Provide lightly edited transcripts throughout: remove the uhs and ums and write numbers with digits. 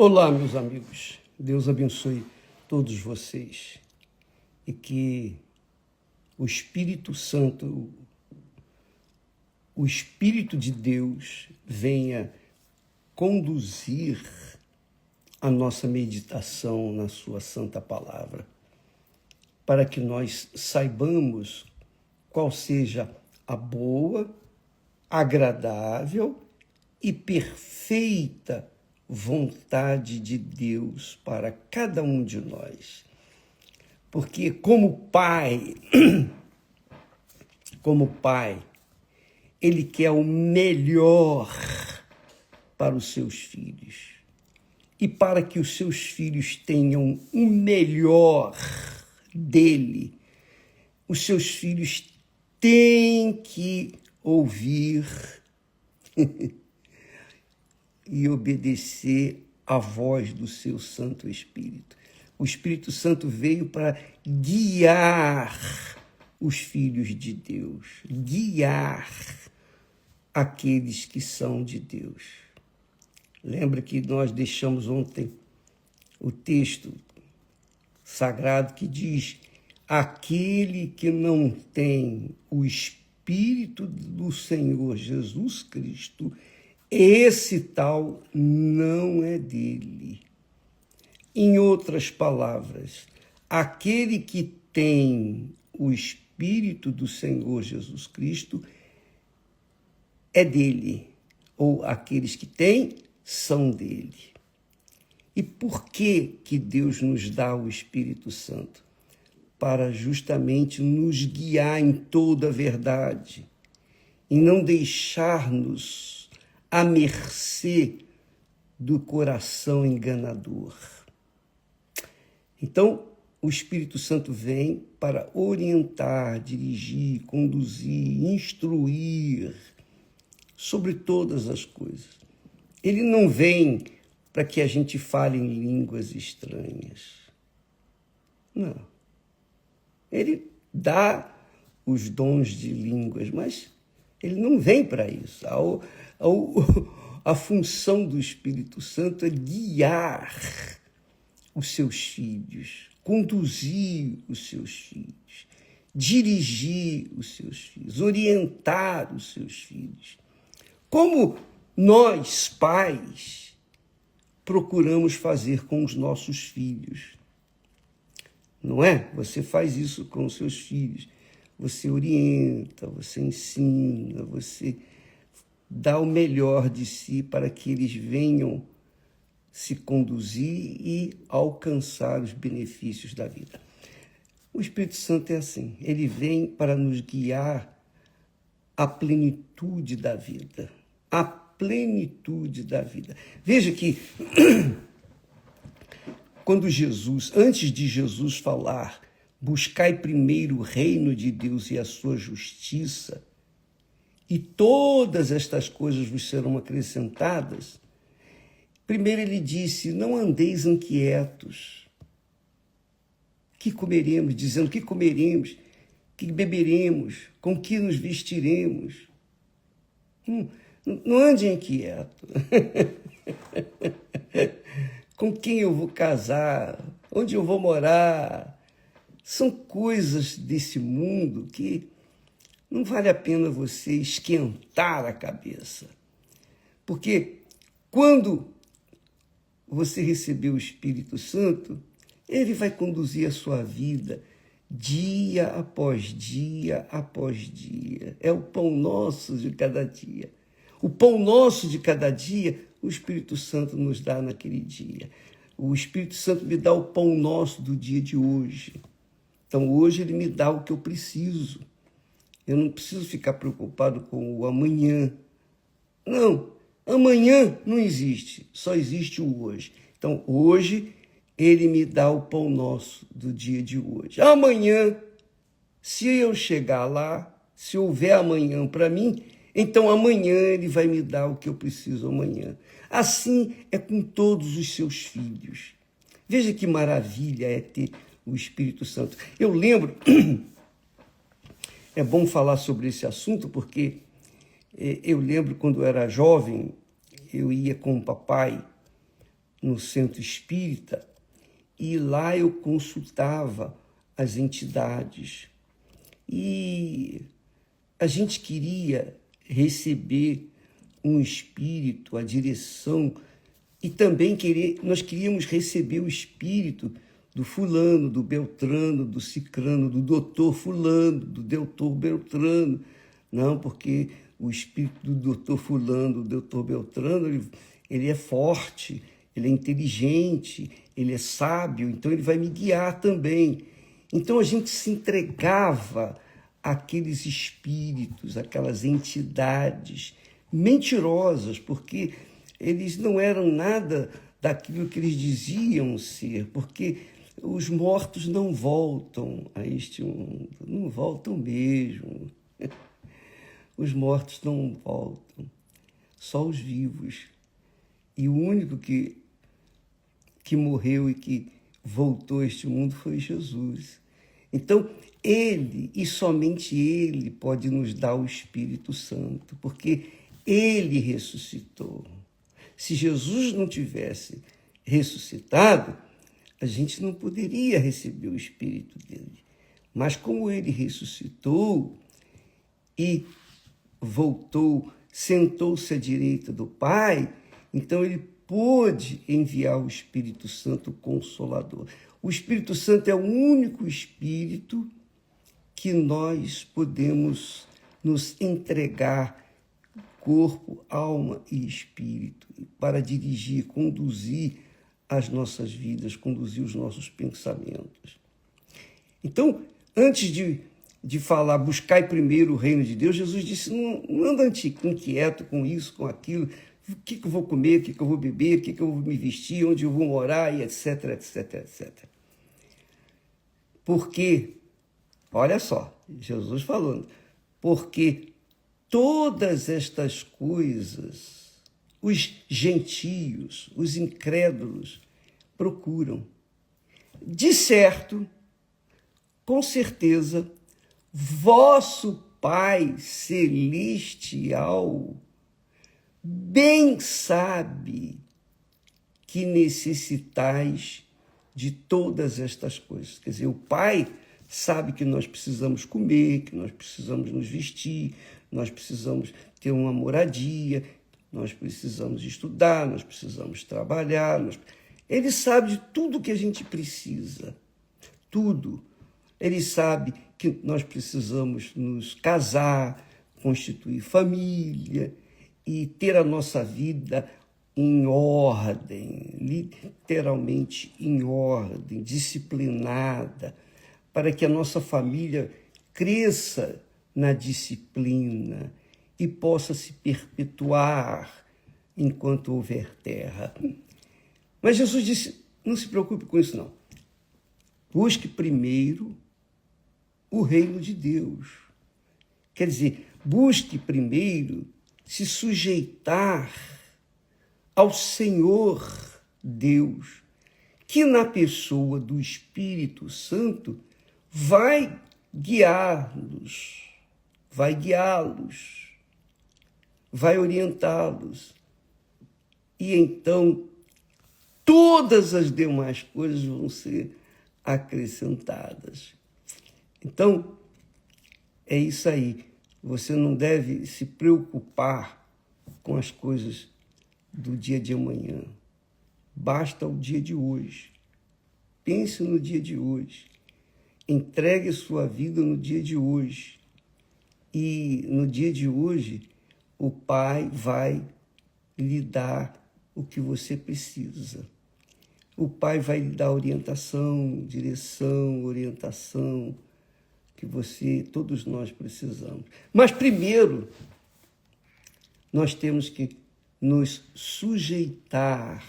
Olá, meus amigos. Deus abençoe todos vocês e que o Espírito Santo, o Espírito de Deus venha conduzir a nossa meditação na sua santa palavra, para que nós saibamos qual seja a boa, agradável e perfeita vontade de Deus para cada um de nós. Porque como pai, ele quer o melhor para os seus filhos. E para que os seus filhos tenham o melhor dele, os seus filhos têm que ouvir e obedecer à voz do seu Santo Espírito. O Espírito Santo veio para guiar os filhos de Deus, guiar aqueles que são de Deus. Lembra que nós deixamos ontem o texto sagrado que diz: aquele que não tem o Espírito do Senhor Jesus Cristo, esse tal não é dele. Em outras palavras, aquele que tem o Espírito do Senhor Jesus Cristo é dele, ou aqueles que têm são dele. E por que Deus nos dá o Espírito Santo? Para justamente nos guiar em toda a verdade e não deixar-nos à mercê do coração enganador. Então, o Espírito Santo vem para orientar, dirigir, conduzir, instruir sobre todas as coisas. Ele não vem para que a gente fale em línguas estranhas. Não. Ele dá os dons de línguas, mas ele não vem para isso. A função do Espírito Santo é guiar os seus filhos, conduzir os seus filhos, dirigir os seus filhos, orientar os seus filhos. Como nós, pais, procuramos fazer com os nossos filhos. Não é? Você faz isso com os seus filhos. Você orienta, você ensina, você dá o melhor de si para que eles venham se conduzir e alcançar os benefícios da vida. O Espírito Santo é assim, ele vem para nos guiar à plenitude da vida, à plenitude da vida. Veja que quando antes de Jesus falar, buscai primeiro o reino de Deus e a sua justiça, e todas estas coisas vos serão acrescentadas. Primeiro ele disse: não andeis inquietos. Que comeremos? Dizendo que comeremos, que beberemos, com que nos vestiremos. Não ande inquieto. Com quem eu vou casar? Onde eu vou morar? São coisas desse mundo que não vale a pena você esquentar a cabeça. Porque quando você receber o Espírito Santo, ele vai conduzir a sua vida dia após dia após dia. É o pão nosso de cada dia. O pão nosso de cada dia, o Espírito Santo nos dá naquele dia. O Espírito Santo me dá o pão nosso do dia de hoje. Então, hoje ele me dá o que eu preciso. Eu não preciso ficar preocupado com o amanhã. Não, amanhã não existe, só existe o hoje. Então, hoje, ele me dá o pão nosso do dia de hoje. Amanhã, se eu chegar lá, se houver amanhã para mim, então amanhã ele vai me dar o que eu preciso amanhã. Assim é com todos os seus filhos. Veja que maravilha é ter o Espírito Santo. Eu lembro, é bom falar sobre esse assunto, porque eu lembro quando eu era jovem, eu ia com o papai no centro espírita e lá eu consultava as entidades. E a gente queria receber um espírito, a direção, e também nós queríamos receber o espírito do fulano, do beltrano, do cicrano, do doutor fulano, do doutor beltrano. Não, porque o espírito do doutor fulano, do doutor beltrano, ele é forte, ele é inteligente, ele é sábio, então ele vai me guiar também. Então a gente se entregava àqueles espíritos, aquelas entidades mentirosas, porque eles não eram nada daquilo que eles diziam ser, porque os mortos não voltam a este mundo, não voltam mesmo. Os mortos não voltam, só os vivos. E o único que morreu e que voltou a este mundo foi Jesus. Então, ele e somente ele pode nos dar o Espírito Santo, porque ele ressuscitou. Se Jesus não tivesse ressuscitado, a gente não poderia receber o Espírito dele. Mas como ele ressuscitou e voltou, sentou-se à direita do Pai, então ele pôde enviar o Espírito Santo Consolador. O Espírito Santo é o único Espírito que nós podemos nos entregar, corpo, alma e espírito, para dirigir, conduzir as nossas vidas, conduzir os nossos pensamentos. Então, antes de falar, buscai primeiro o reino de Deus, Jesus disse, não anda inquieto com isso, com aquilo, o que eu vou comer, o que eu vou beber, o que eu vou me vestir, onde eu vou morar, e etc, etc, etc. Porque, olha só, Jesus falando, porque todas estas coisas, os gentios, os incrédulos, procuram. De certo, com certeza, vosso Pai Celestial bem sabe que necessitais de todas estas coisas. Quer dizer, o Pai sabe que nós precisamos comer, que nós precisamos nos vestir, nós precisamos ter uma moradia, nós precisamos estudar, nós precisamos trabalhar. Ele sabe de tudo que a gente precisa, tudo. Ele sabe que nós precisamos nos casar, constituir família e ter a nossa vida em ordem, literalmente em ordem, disciplinada, para que a nossa família cresça na disciplina e possa se perpetuar enquanto houver terra. Mas Jesus disse, não se preocupe com isso não. Busque primeiro o reino de Deus. Quer dizer, busque primeiro se sujeitar ao Senhor Deus, que na pessoa do Espírito Santo vai guiá-los, vai orientá-los. E então todas as demais coisas vão ser acrescentadas. Então, é isso aí. Você não deve se preocupar com as coisas do dia de amanhã. Basta o dia de hoje. Pense no dia de hoje. Entregue sua vida no dia de hoje. E no dia de hoje, o Pai vai lhe dar o que você precisa. O Pai vai lhe dar orientação, direção, orientação, que todos nós precisamos. Mas primeiro, nós temos que nos sujeitar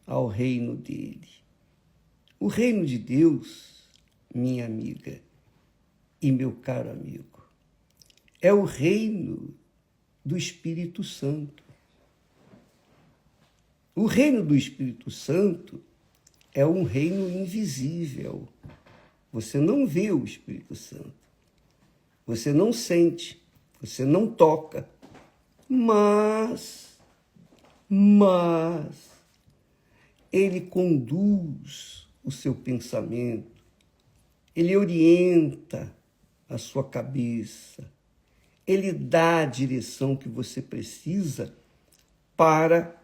ao reino dele. O reino de Deus, minha amiga e meu caro amigo, é o reino do Espírito Santo. O reino do Espírito Santo é um reino invisível. Você não vê o Espírito Santo. Você não sente, você não toca. Mas ele conduz o seu pensamento, ele orienta a sua cabeça, ele dá a direção que você precisa para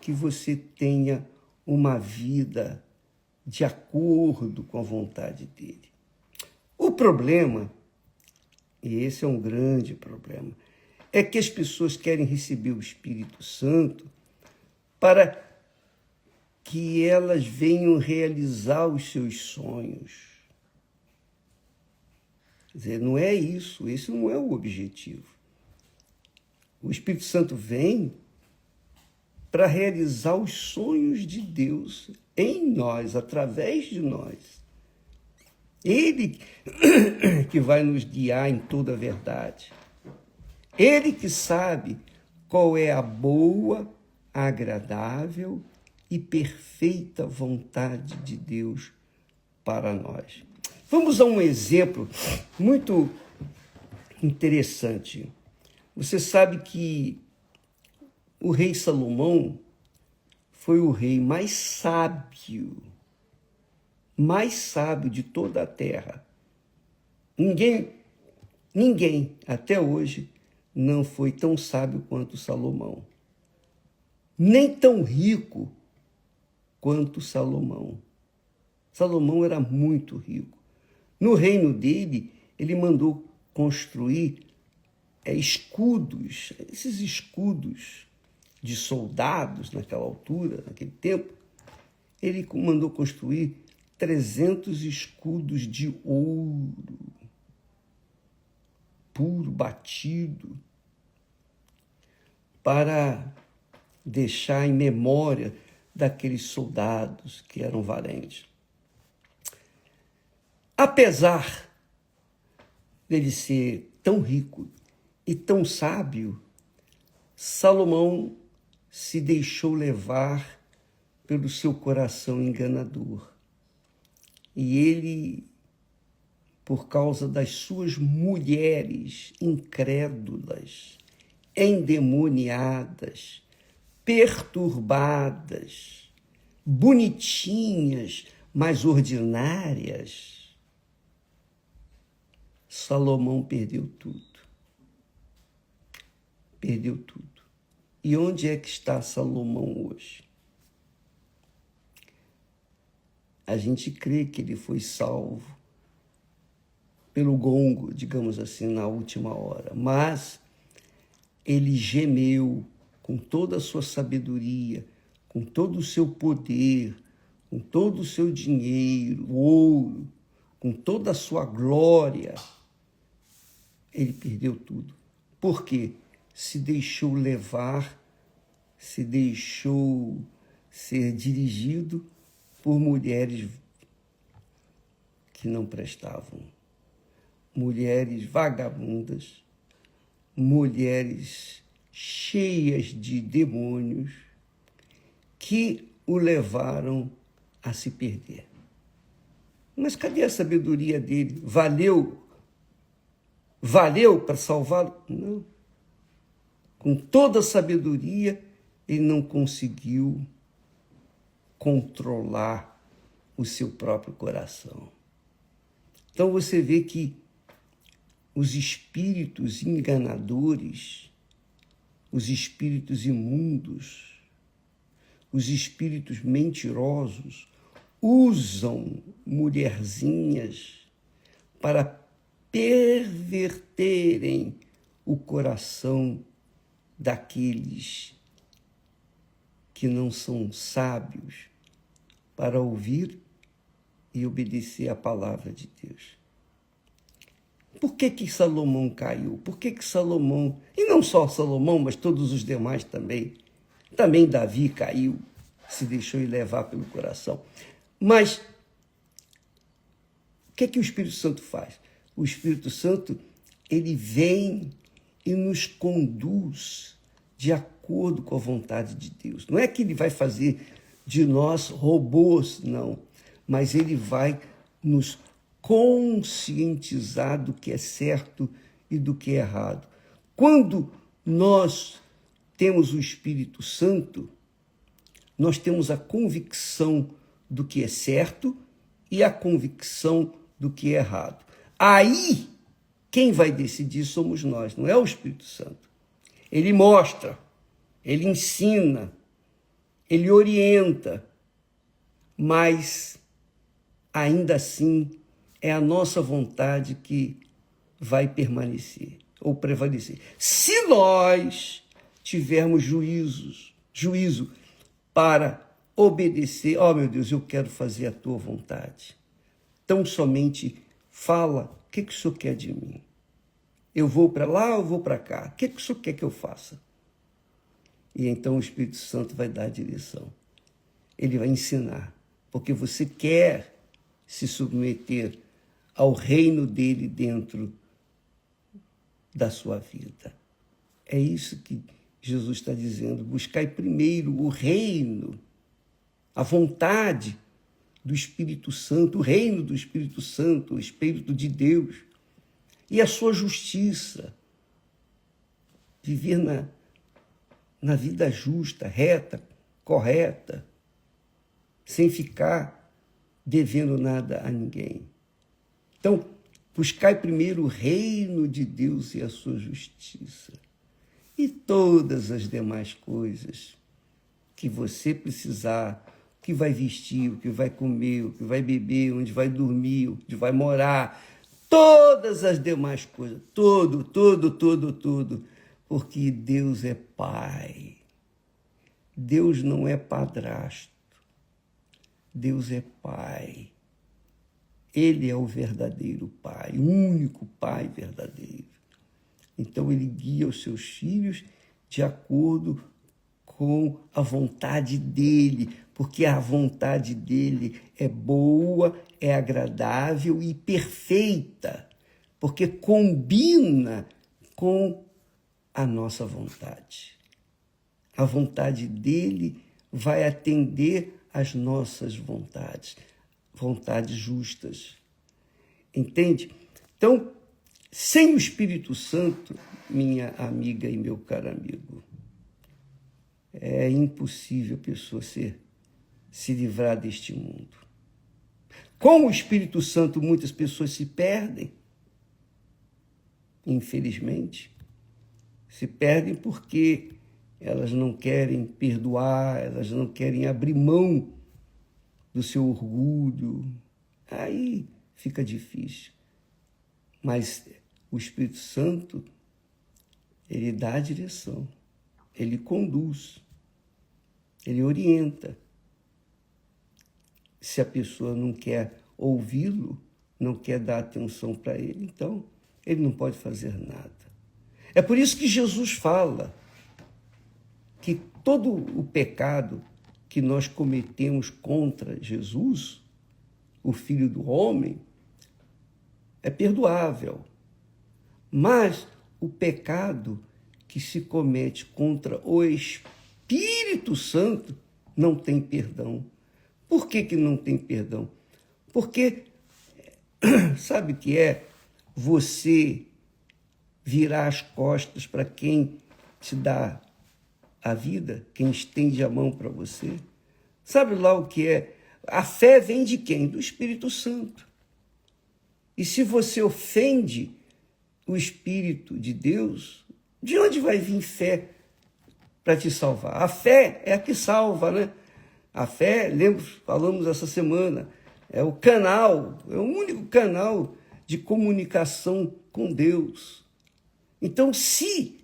que você tenha uma vida de acordo com a vontade dele. O problema, e esse é um grande problema, é que as pessoas querem receber o Espírito Santo para que elas venham realizar os seus sonhos. Quer dizer, não é isso, esse não é o objetivo. O Espírito Santo vem para realizar os sonhos de Deus em nós, através de nós. Ele que vai nos guiar em toda a verdade. Ele que sabe qual é a boa, agradável e perfeita vontade de Deus para nós. Vamos a um exemplo muito interessante. Você sabe que o rei Salomão foi o rei mais sábio de toda a terra. Ninguém até hoje não foi tão sábio quanto Salomão, nem tão rico quanto Salomão. Salomão era muito rico. No reino dele, ele mandou construir escudos, esses escudos de soldados naquela altura, naquele tempo. Ele mandou construir 300 escudos de ouro, puro, batido, para deixar em memória daqueles soldados que eram valentes. Apesar dele ser tão rico e tão sábio, Salomão se deixou levar pelo seu coração enganador. E ele, por causa das suas mulheres incrédulas, endemoniadas, perturbadas, bonitinhas, mas ordinárias, Salomão perdeu tudo. Perdeu tudo. E onde é que está Salomão hoje? A gente crê que ele foi salvo pelo gongo, digamos assim, na última hora. Mas ele gemeu com toda a sua sabedoria, com todo o seu poder, com todo o seu dinheiro, ouro, com toda a sua glória. Ele perdeu tudo. Por quê? Se deixou levar, se deixou ser dirigido por mulheres que não prestavam, mulheres vagabundas, mulheres cheias de demônios que o levaram a se perder. Mas cadê a sabedoria dele? Valeu para salvá-lo? Não. Com toda a sabedoria, ele não conseguiu controlar o seu próprio coração. Então você vê que os espíritos enganadores, os espíritos imundos, os espíritos mentirosos usam mulherzinhas para perverterem o coração daqueles que não são sábios para ouvir e obedecer a palavra de Deus. Por que Salomão caiu? Por que Salomão, e não só Salomão, mas todos os demais também Davi caiu, se deixou levar pelo coração. Mas o que o Espírito Santo faz? O Espírito Santo, ele vem e nos conduz de acordo com a vontade de Deus. Não é que ele vai fazer de nós robôs, não, mas ele vai nos conscientizar do que é certo e do que é errado. Quando nós temos o Espírito Santo, nós temos a convicção do que é certo e a convicção do que é errado. Aí, quem vai decidir somos nós, não é o Espírito Santo. Ele mostra, ele ensina, ele orienta, mas ainda assim é a nossa vontade que vai permanecer ou prevalecer. Se nós tivermos juízo para obedecer, meu Deus, eu quero fazer a tua vontade. Tão somente fala, o que o Senhor quer de mim? Eu vou para lá ou vou para cá? O que o Senhor quer que eu faça? E então o Espírito Santo vai dar a direção. Ele vai ensinar, porque você quer se submeter ao reino dele dentro da sua vida. É isso que Jesus está dizendo. Buscai primeiro o reino, a vontade do Espírito Santo, o reino do Espírito Santo, o Espírito de Deus, e a sua justiça. Viver na vida justa, reta, correta, sem ficar devendo nada a ninguém. Então, buscai primeiro o reino de Deus e a sua justiça. E todas as demais coisas que você precisar, o que vai vestir, o que vai comer, o que vai beber, onde vai dormir, onde vai morar, todas as demais coisas, tudo, porque Deus é Pai. Deus não é padrasto. Deus é Pai. Ele é o verdadeiro Pai, o único Pai verdadeiro. Então ele guia os seus filhos de acordo com a vontade dele, porque a vontade dele é boa, é agradável e perfeita, porque combina com a nossa vontade. A vontade dele vai atender às nossas vontades justas. Entende? Então, sem o Espírito Santo, minha amiga e meu caro amigo, é impossível a pessoa se livrar deste mundo. Com o Espírito Santo, muitas pessoas se perdem, infelizmente. Se perdem porque elas não querem perdoar, elas não querem abrir mão do seu orgulho. Aí fica difícil. Mas o Espírito Santo, ele dá a direção, ele conduz, ele orienta. Se a pessoa não quer ouvi-lo, não quer dar atenção para ele, então ele não pode fazer nada. É por isso que Jesus fala que todo o pecado que nós cometemos contra Jesus, o Filho do Homem, é perdoável. Mas o pecado que se comete contra o Espírito Santo não tem perdão. Por que não tem perdão? Porque, sabe o que é você virar as costas para quem te dá a vida, quem estende a mão para você? Sabe lá o que é? A fé vem de quem? Do Espírito Santo. E se você ofende o Espírito de Deus, de onde vai vir fé para te salvar? A fé é a que salva, né? A fé, falamos essa semana, é o canal, é o único canal de comunicação com Deus. Então, se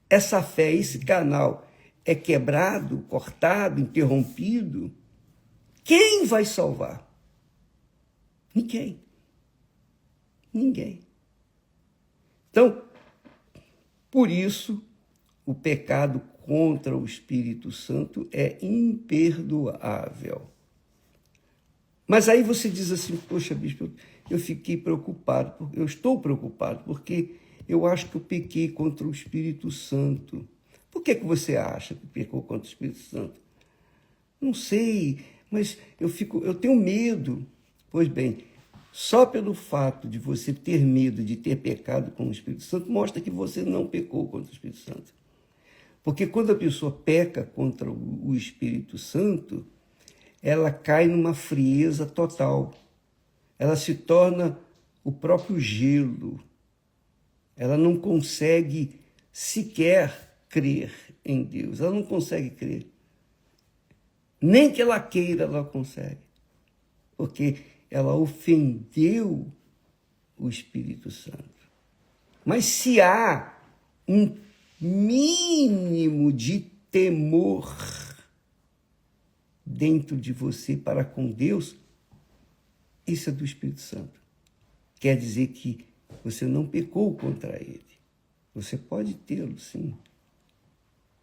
essa fé, esse canal é quebrado, cortado, interrompido, quem vai salvar? Ninguém. Ninguém. Então, por isso, o pecado contra o Espírito Santo é imperdoável. Mas aí você diz assim, poxa, bispo, eu fiquei preocupado, eu estou preocupado, porque eu acho que eu pequei contra o Espírito Santo. Por que você acha que pecou contra o Espírito Santo? Não sei, mas eu tenho medo. Pois bem, só pelo fato de você ter medo de ter pecado com o Espírito Santo, mostra que você não pecou contra o Espírito Santo. Porque quando a pessoa peca contra o Espírito Santo, ela cai numa frieza total. Ela se torna o próprio gelo. Ela não consegue sequer crer em Deus. Ela não consegue crer. Nem que ela queira, ela consegue. Porque ela ofendeu o Espírito Santo. Mas se há um mínimo de temor dentro de você para com Deus, isso é do Espírito Santo. Quer dizer que você não pecou contra ele. Você pode tê-lo, sim.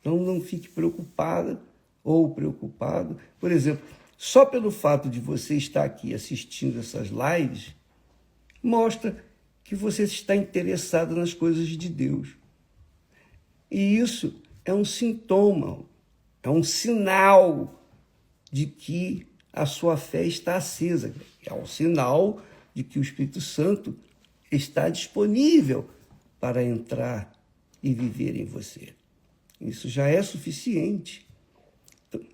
Então não fique preocupada ou preocupado. Por exemplo, só pelo fato de você estar aqui assistindo essas lives, mostra que você está interessado nas coisas de Deus. E isso é um sintoma, é um sinal de que a sua fé está acesa. É um sinal de que o Espírito Santo está disponível para entrar e viver em você. Isso já é suficiente.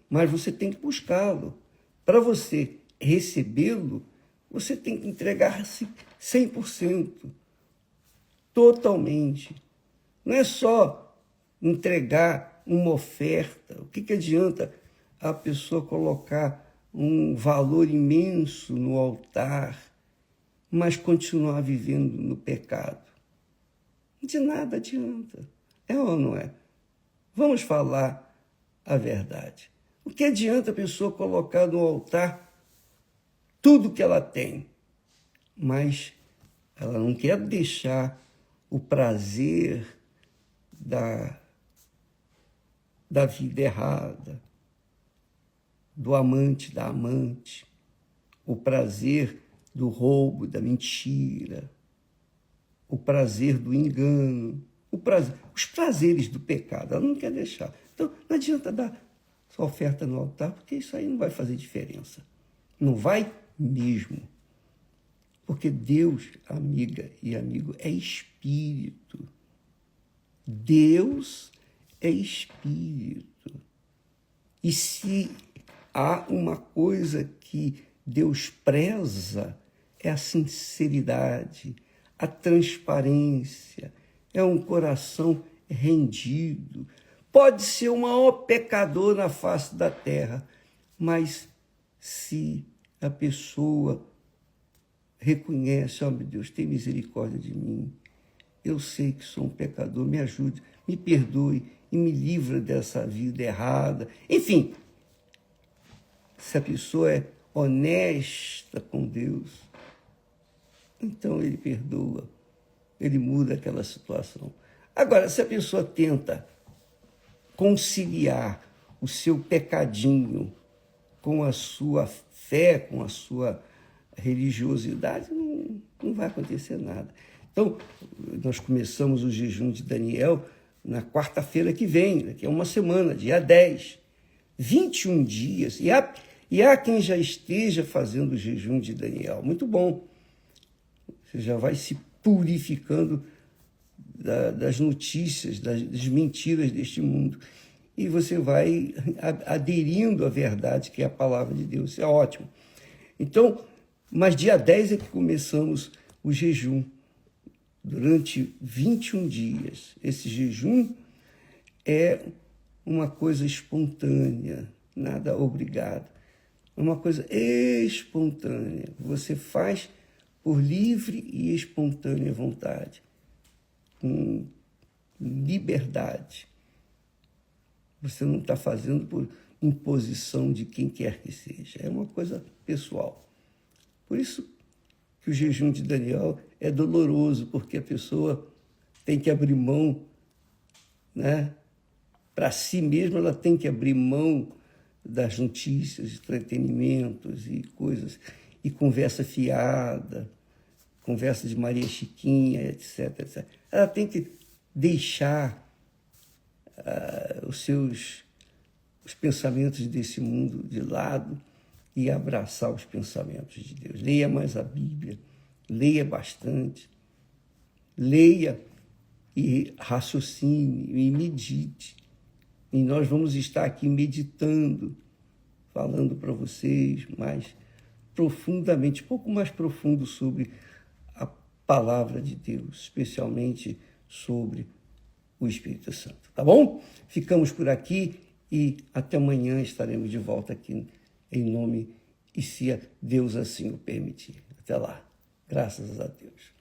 Mas você tem que buscá-lo. Para você recebê-lo, você tem que entregar-se 100%, totalmente. Não é só entregar uma oferta. O que adianta a pessoa colocar um valor imenso no altar, mas continuar vivendo no pecado? De nada adianta. É ou não é? Vamos falar a verdade. O que adianta a pessoa colocar no altar tudo que ela tem, mas ela não quer deixar o prazer da vida errada, do amante, da amante, o prazer do roubo, da mentira, o prazer do engano, os prazeres do pecado, ela não quer deixar. Então, não adianta dar sua oferta no altar, porque isso aí não vai fazer diferença. Não vai mesmo. Porque Deus, amiga e amigo, é espírito. Deus é espírito. E se há uma coisa que Deus preza, é a sinceridade, a transparência, é um coração rendido. Pode ser o maior pecador na face da terra, mas se a pessoa reconhece, ó, meu Deus, tem misericórdia de mim, eu sei que sou um pecador, me ajude, me perdoe e me livra dessa vida errada. Enfim, se a pessoa é honesta com Deus, então ele perdoa, ele muda aquela situação. Agora, se a pessoa tenta conciliar o seu pecadinho com a sua fé, com a sua religiosidade, não vai acontecer nada. Então, nós começamos o jejum de Daniel na quarta-feira que vem, daqui a uma semana, dia 10. 21 dias. E há quem já esteja fazendo o jejum de Daniel. Muito bom. Você já vai se purificando das notícias, das mentiras deste mundo. E você vai aderindo à verdade, que é a palavra de Deus. Isso é ótimo. Então, mas dia 10 é que começamos o jejum, durante 21 dias. Esse jejum é uma coisa espontânea, nada obrigado. É uma coisa espontânea. Você faz por livre e espontânea vontade, com liberdade. Você não está fazendo por imposição de quem quer que seja. É uma coisa pessoal. Por isso que o jejum de Daniel é doloroso, porque a pessoa tem que abrir mão, né? Para si mesma, ela tem que abrir mão das notícias, entretenimentos e coisas, e conversa fiada, conversa de Maria Chiquinha, etc, etc. Ela tem que deixar os pensamentos desse mundo de lado e abraçar os pensamentos de Deus. Leia mais a Bíblia, leia bastante, leia e raciocine e medite E nós vamos estar aqui meditando, falando para vocês mais profundamente, um pouco mais profundo sobre a palavra de Deus, especialmente sobre o Espírito Santo, tá bom? Ficamos por aqui e até amanhã estaremos de volta aqui em nome e se Deus assim o permitir. Até lá. Graças a Deus.